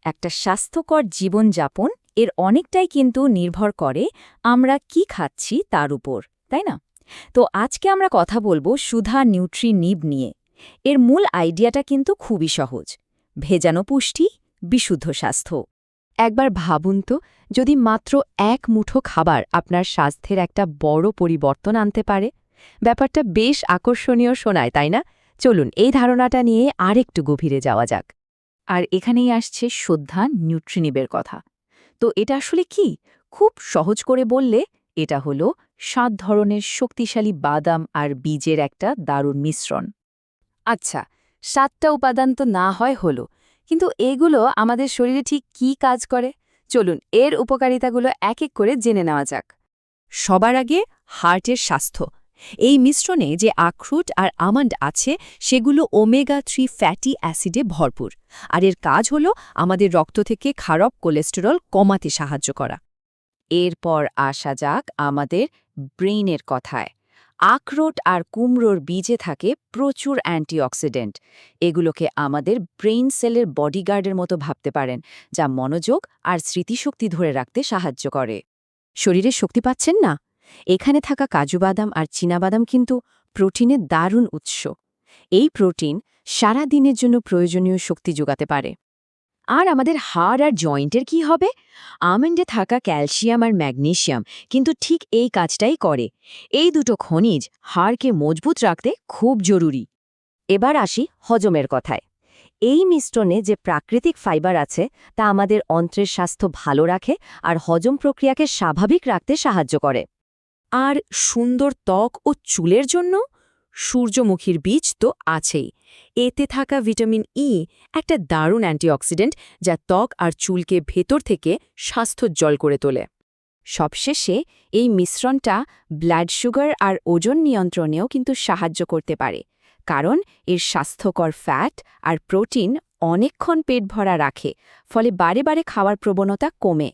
একটা স্বাস্থ্যকর জীবনযাপন এর অনেকটাই কিন্তু নির্ভর করে আমরা কি খাচ্ছি তার উপর, তাই না? তো আজকে আমরা কথা বলবো সুধা নিউট্রি নিব নিয়ে। এর মূল আইডিয়াটা কিন্তু খুবই সহজ। ভেজানো পুষ্টি, বিশুদ্ধ স্বাস্থ্য। একবার ভাবুন তো, যদি মাত্র এক মুঠো খাবার আপনার স্বাস্থ্যের একটা বড় পরিবর্তন আনতে পারে। ব্যাপারটা বেশ আকর্ষণীয় শোনায়, তাই না? চলুন এই ধারণাটা নিয়ে আরেকটু গভীরে যাওয়া যাক। আর এখানেই আসছে সুধা নিউট্রিনিবের কথা। তো এটা আসলে কি? খুব সহজ করে বললে এটা হলো 7 ধরনের শক্তিশালী বাদাম আর বীজের একটা দারুণ মিশ্রণ। আচ্ছা, 7টা উপাদান তো না হয় হলো, কিন্তু এগুলো আমাদের শরীরে ঠিক কী কাজ করে? চলুন এর উপকারিতাগুলো এক এক করে জেনে নেওয়া যাক। সবার আগে হার্টের স্বাস্থ্য। এই মিশ্রণে যে আখরোট আর আমন্ড আছে সেগুলো ওমেগা-3 ফ্যাটি অ্যাসিডে ভরপুর, আর এর কাজ হলো আমাদের রক্ত থেকে খারাপ কোলেস্টেরল কমাতে সাহায্য করা। এরপর আসা যাক আমাদের ব্রেইনের কথায়। আখরোট আর কুমড়োর বীজে থাকে প্রচুর অ্যান্টিঅক্সিডেন্ট। এগুলোকে আমাদের ব্রেইন সেলের বডিগার্ডের মতো ভাবতে পারেন, যা মনোযোগ আর স্মৃতিশক্তি ধরে রাখতে সাহায্য করে। শরীরে শক্তি পাচ্ছেন না? এখানে থাকা কাজু বাদাম আর চীনাবাদাম কিন্তু প্রোটিনের দারুণ উৎস। এই প্রোটিন সারা দিনের জন্য প্রয়োজনীয় শক্তি যোগাতে পারে। আর আমাদের হাড় আর জয়েন্টের কি হবে? আমন্ডে থাকা ক্যালসিয়াম আর ম্যাগনেসিয়াম কিন্তু ঠিক এই কাজটাই করে। এই দুটো খনিজ হাড়কে মজবুত রাখতে খুব জরুরি। এবার আসি হজমের কথায়। এই মিশ্রণে যে প্রাকৃতিক ফাইবার আছে তা আমাদের অন্ত্রের স্বাস্থ্য ভালো রাখে আর হজম প্রক্রিয়াকে স্বাভাবিক রাখতে সাহায্য করে। আর সুন্দর ত্বক ও চুলের জন্য সূর্যমুখীর বীজ তো আছেই। এতে থাকা ভিটামিন ই একটা দারুণ অ্যান্টিঅক্সিডেন্ট, যা ত্বক আর চুলকে ভেতর থেকে স্বাস্থ্যোজ্জ্বল করে তোলে। সবশেষে এই মিশ্রণটা ব্লাড সুগার আর ওজন নিয়ন্ত্রণেও কিন্তু সাহায্য করতে পারে, কারণ এর স্বাস্থ্যকর ফ্যাট আর প্রোটিন অনেকক্ষণ পেট ভরা রাখে, ফলে বারে বারে খাওয়ার প্রবণতা কমে।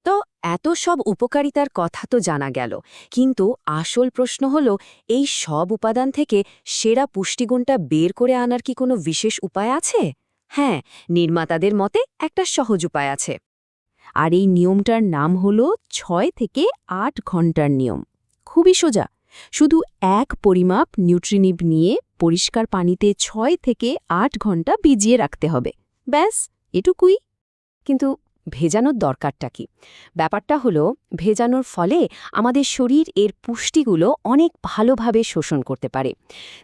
তো এত সব উপকারিতার কথা তো জানা গেল, কিন্তু আসল প্রশ্ন হলো, এই সব উপাদান থেকে সেরা পুষ্টিগুণটা বের করে আনার কি কোনো বিশেষ উপায় আছে? হ্যাঁ, নির্মাতাদের মতে একটা সহজ উপায় আছে। আর এই নিয়মটার নাম হলো 6 থেকে 8 ঘন্টার নিয়ম। খুবই সোজা। শুধু এক পরিমাপ নিউট্রিনিব নিয়ে পরিষ্কার পানিতে 6 থেকে 8 ঘন্টা ভিজিয়ে রাখতে হবে। ব্যাস, এটুকুই। কিন্তু ভেজানোর দরকারটা কি? ব্যাপারটা হলো, ভেজানোর ফলে আমাদের শরীর এর পুষ্টিগুলো অনেক ভালোভাবে শোষণ করতে পারে।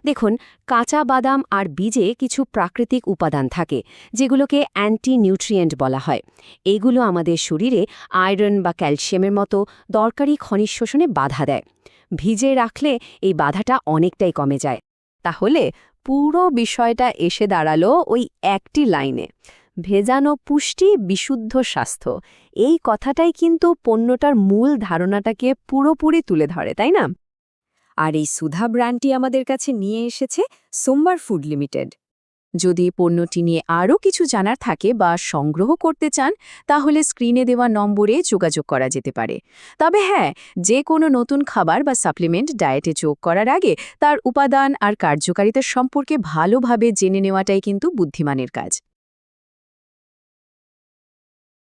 দেখুন, কাঁচা বাদাম আর বীজে কিছু প্রাকৃতিক উপাদান থাকে, যেগুলোকে অ্যান্টি নিউট্রিয়েন্ট বলা হয়। এগুলো আমাদের শরীরে আয়রন বা ক্যালসিয়ামের মতো দরকারি খনিজ শোষণে বাধা দেয়। ভিজে রাখলে এই বাধাটা অনেকটাই কমে যায়। তাহলে পুরো বিষয়টা এসে দাঁড়ালো ওই একটি লাইনে: ভেজানো পুষ্টি, বিশুদ্ধ স্বাস্থ্য। এই কথাটাই কিন্তু পণ্যটার মূল ধারণাটাকে পুরোপুরি তুলে ধরে, তাই না? আর এই সুধা ব্র্যান্ডটি আমাদের কাছে নিয়ে এসেছে সোমবার ফুড লিমিটেড। যদি পণ্যটি নিয়ে আরও কিছু জানার থাকে বা সংগ্রহ করতে চান, তাহলে স্ক্রিনে দেওয়া নম্বরে যোগাযোগ করা যেতে পারে। তবে হ্যাঁ, যে কোনো নতুন খাবার বা সাপ্লিমেন্ট ডায়েটে যোগ করার আগে তার উপাদান আর কার্যকারিতা সম্পর্কে ভালোভাবে জেনে নেওয়াটাই কিন্তু বুদ্ধিমানের কাজ।